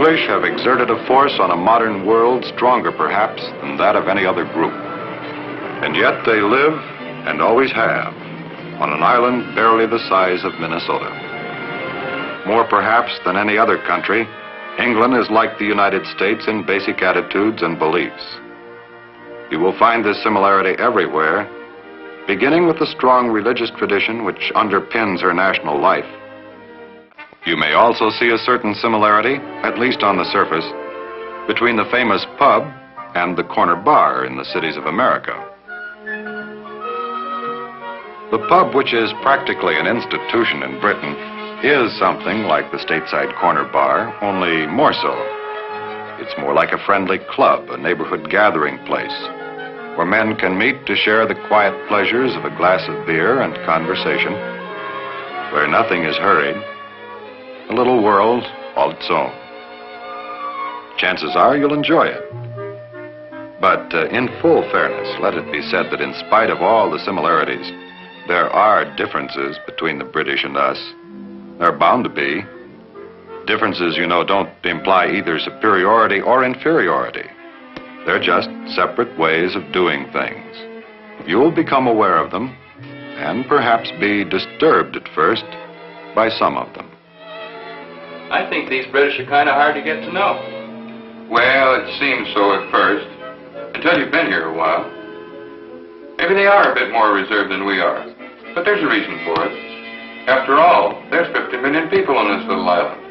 British have exerted a force on a modern world stronger, perhaps, than that of any other group. And yet they live, and always have, on an island barely the size of Minnesota. More perhaps than any other country, England is like the United States in basic attitudes and beliefs. You will find this similarity everywhere, beginning with the strong religious tradition which underpins her national life. You may also see a certain similarity, at least on the surface, between the famous pub and the corner bar in the cities of America. The pub, which is practically an institution in Britain, is something like the stateside corner bar, only more so. It's more like a friendly club, a neighborhood gathering place, where men can meet to share the quiet pleasures of a glass of beer and conversation, where nothing is hurried, a little world all its own. Chances are you'll enjoy it. But in full fairness, let it be said that in spite of all the similarities, there are differences between the British and us. There are bound to be. Differences, you know, don't imply either superiority or inferiority. They're just separate ways of doing things. You'll become aware of them, and perhaps be disturbed at first by some of them. I think these British are kind of hard to get to know. Well, it seems so at first, until you've been here a while. Maybe they are a bit more reserved than we are, but there's a reason for it. After all, there's 50 million people on this little island.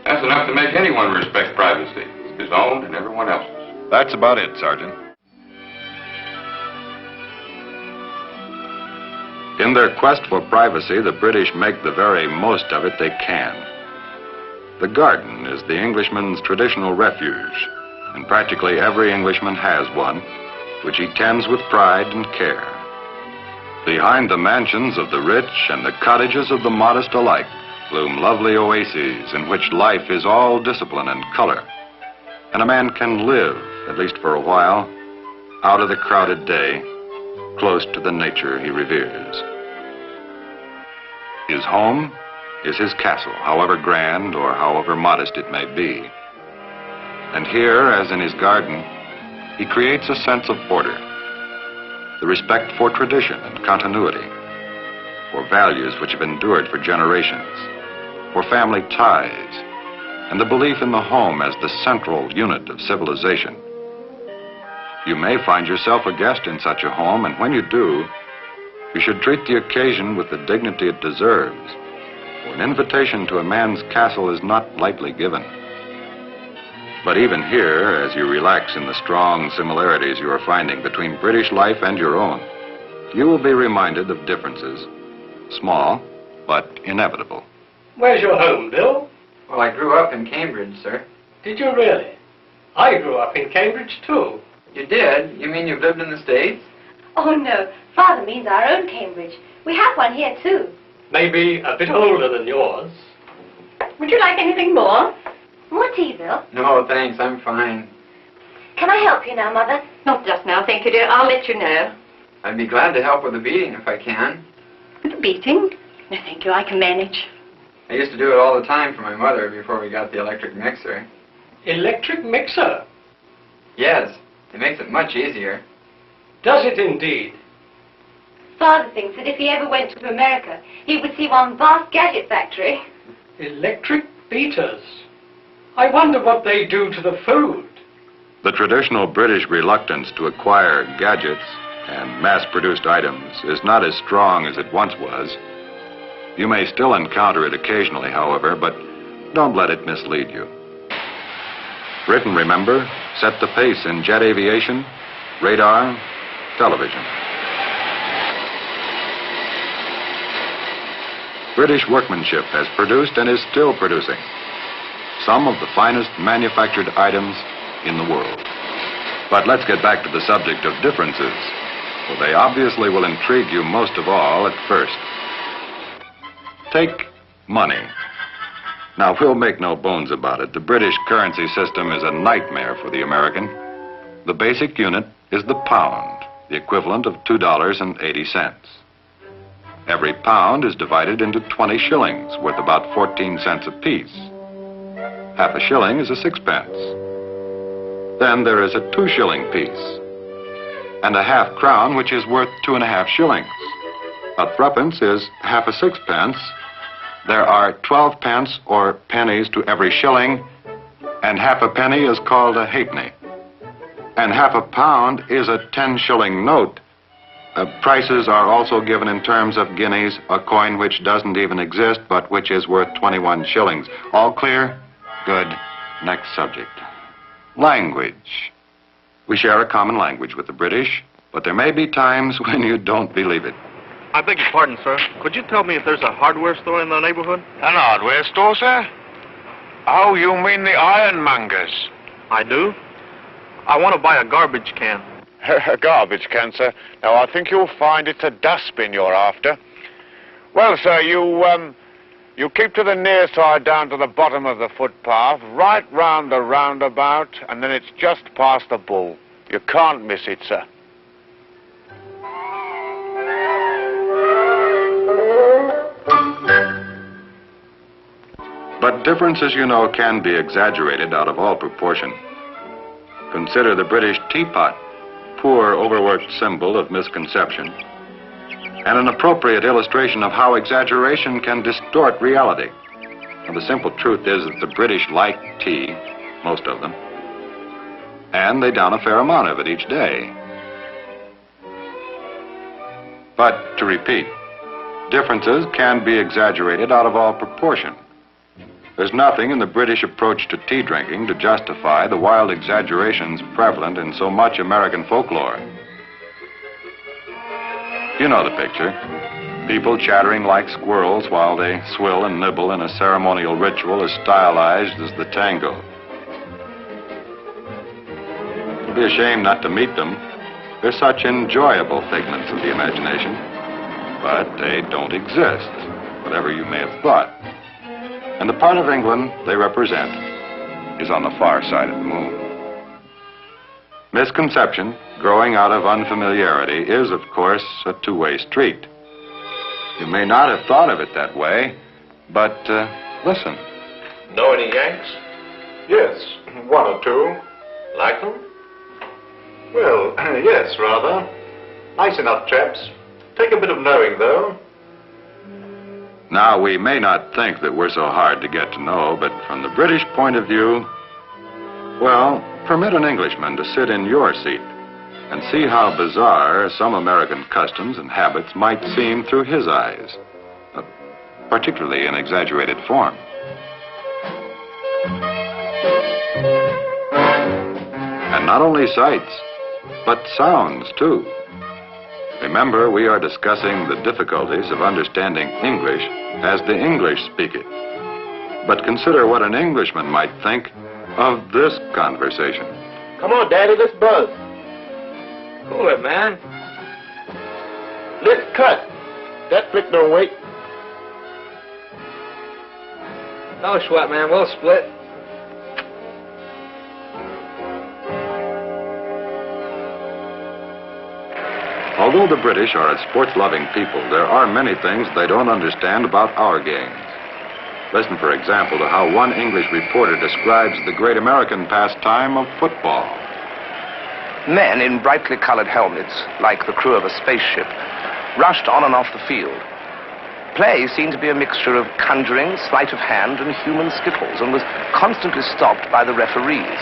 That's enough to make anyone respect privacy, his own and everyone else's. That's about it, Sergeant. In their quest for privacy, the British make the very most of it they can. The garden is the Englishman's traditional refuge, and practically every Englishman has one, which he tends with pride and care. Behind the mansions of the rich and the cottages of the modest alike bloom lovely oases in which life is all discipline and color, and a man can live, at least for a while, out of the crowded day, close to the nature he reveres. His home is his castle, however grand or however modest it may be. And here, as in his garden, he creates a sense of order, the respect for tradition and continuity, for values which have endured for generations, for family ties, and the belief in the home as the central unit of civilization. You may find yourself a guest in such a home, and when you do, you should treat the occasion with the dignity it deserves, for an invitation to a man's castle is not lightly given. But even here, as you relax in the strong similarities you are finding between British life and your own, you will be reminded of differences, small but inevitable. Where's your home, Bill? Well, I grew up in Cambridge, sir. Did you really? I grew up in Cambridge, too. You did? You mean you've lived in the States? Oh, no. Father means our own Cambridge. We have one here, too. Maybe a bit older than yours. Would you like anything more? More tea, Bill? No, thanks. I'm fine. Can I help you now, Mother? Not just now, thank you, dear. I'll let you know. I'd be glad to help with the beating if I can. With the beating? No, thank you. I can manage. I used to do it all the time for my mother before we got the electric mixer. Electric mixer? Yes. It makes it much easier. Does it indeed? Father thinks that if he ever went to America, he would see one vast gadget factory. Electric beaters. I wonder what they do to the food. The traditional British reluctance to acquire gadgets and mass-produced items is not as strong as it once was. You may still encounter it occasionally, however, but don't let it mislead you. Britain, remember, set the pace in jet aviation, radar, television. British workmanship has produced and is still producing some of the finest manufactured items in the world. But let's get back to the subject of differences, for they obviously will intrigue you most of all at first. Take money. Now, we'll make no bones about it. The British currency system is a nightmare for the American. The basic unit is the pound, the equivalent of $2.80. Every pound is divided into 20 shillings, worth about 14 cents apiece. Half a shilling is a sixpence. Then there is a 2-shilling piece, and a half crown, which is worth 2.5 shillings. A threepence is half a sixpence. There are 12 pence or pennies to every shilling, and half a penny is called a halfpenny. And half a pound is a 10-shilling note. Prices are also given in terms of guineas, a coin which doesn't even exist, but which is worth 21 shillings. All clear? Good. Next subject. Language. We share a common language with the British, but there may be times when you don't believe it. I beg your pardon, sir. Could you tell me if there's a hardware store in the neighborhood? An hardware store, sir? Oh, you mean the ironmongers? I do. I want to buy a garbage can. A garbage can, sir? Now, I think you'll find it's a dustbin you're after. Well, sir, you keep to the near side down to the bottom of the footpath, right round the roundabout, and then it's just past the bull. You can't miss it, sir. But differences, you know, can be exaggerated out of all proportion. Consider the British teapot, poor, overworked symbol of misconception, and an appropriate illustration of how exaggeration can distort reality. And the simple truth is that the British like tea, most of them, and they down a fair amount of it each day. But, to repeat, differences can be exaggerated out of all proportion. There's nothing in the British approach to tea drinking to justify the wild exaggerations prevalent in so much American folklore. You know the picture. People chattering like squirrels while they swill and nibble in a ceremonial ritual as stylized as the tango. It'd be a shame not to meet them. They're such enjoyable figments of the imagination. But they don't exist, whatever you may have thought. And the part of England they represent is on the far side of the moon. Misconception, growing out of unfamiliarity, is, of course, a two-way street. You may not have thought of it that way, but listen. Know any Yanks? Yes, one or two. Like them? Well, yes, rather. Nice enough chaps. Take a bit of knowing, though. Now, we may not think that we're so hard to get to know, but from the British point of view, well, permit an Englishman to sit in your seat and see how bizarre some American customs and habits might seem through his eyes, particularly in exaggerated form. And not only sights, but sounds, too. Remember, we are discussing the difficulties of understanding English as the English speak it. But consider what an Englishman might think of this conversation. Come on, Daddy, let's buzz. Cool it, man. Let's cut. That flick don't wait. No sweat, man. We'll split. Although the British are a sports-loving people, there are many things they don't understand about our games. Listen, for example, to how one English reporter describes the great American pastime of football. Men in brightly colored helmets, like the crew of a spaceship, rushed on and off the field. Play seemed to be a mixture of conjuring, sleight of hand, and human skittles, and was constantly stopped by the referees.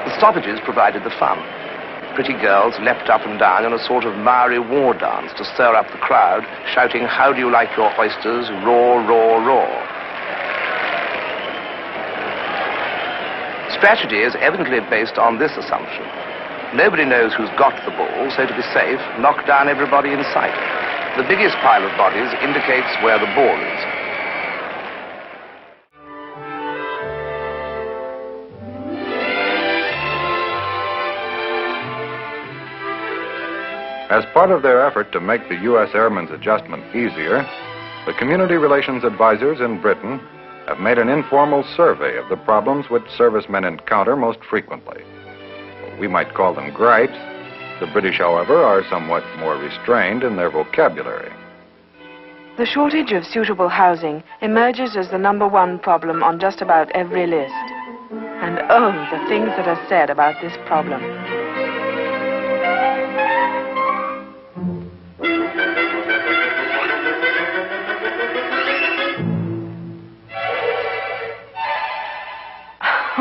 The stoppages provided the fun. Pretty girls leapt up and down in a sort of Maori war dance to stir up the crowd, shouting, "How do you like your oysters? Raw, raw, raw." Strategy is evidently based on this assumption. Nobody knows who's got the ball, so to be safe, knock down everybody in sight. The biggest pile of bodies indicates where the ball is. As part of their effort to make the U.S. Airmen's adjustment easier, the Community Relations Advisors in Britain have made an informal survey of the problems which servicemen encounter most frequently. We might call them gripes. The British, however, are somewhat more restrained in their vocabulary. The shortage of suitable housing emerges as the #1 problem on just about every list. And oh, the things that are said about this problem.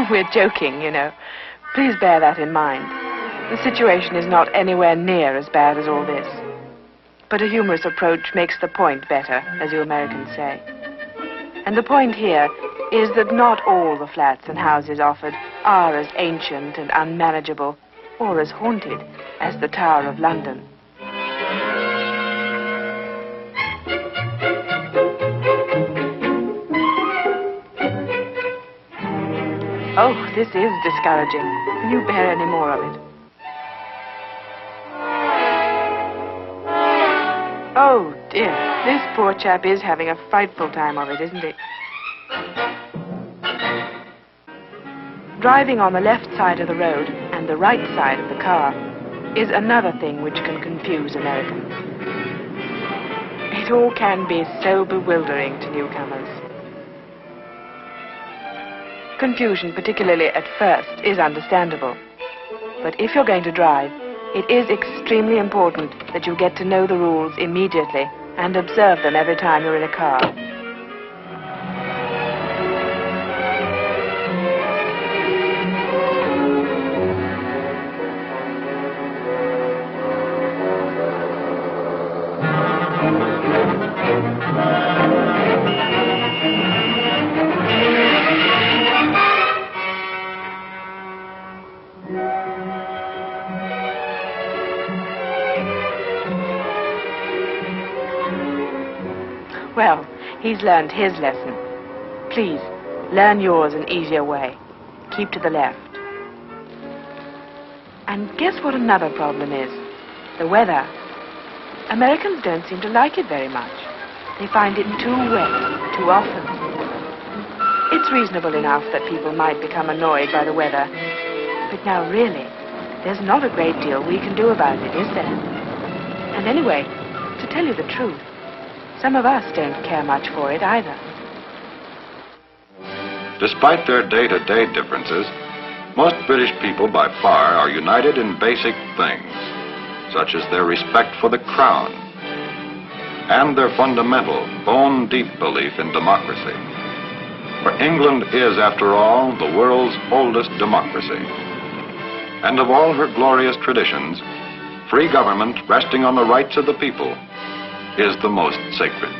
We're joking, you know. Please bear that in mind. The situation is not anywhere near as bad as all this. But a humorous approach makes the point better, as you Americans say. And the point here is that not all the flats and houses offered are as ancient and unmanageable or as haunted as the Tower of London. Oh, this is discouraging. Can you bear any more of it? Oh, dear. This poor chap is having a frightful time of it, isn't he? Driving on the left side of the road and the right side of the car is another thing which can confuse Americans. It all can be so bewildering to newcomers. Confusion, particularly at first, is understandable. But if you're going to drive, it is extremely important that you get to know the rules immediately and observe them every time you're in a car. Well, he's learned his lesson. Please, learn yours an easier way. Keep to the left. And guess what another problem is? The weather. Americans don't seem to like it very much. They find it too wet, too often. It's reasonable enough that people might become annoyed by the weather. But now really, there's not a great deal we can do about it, is there? And anyway, to tell you the truth, some of us don't care much for it either. Despite their day-to-day differences, most British people by far are united in basic things, such as their respect for the Crown and their fundamental, bone-deep belief in democracy. For England is, after all, the world's oldest democracy. And of all her glorious traditions, free government resting on the rights of the people is the most sacred.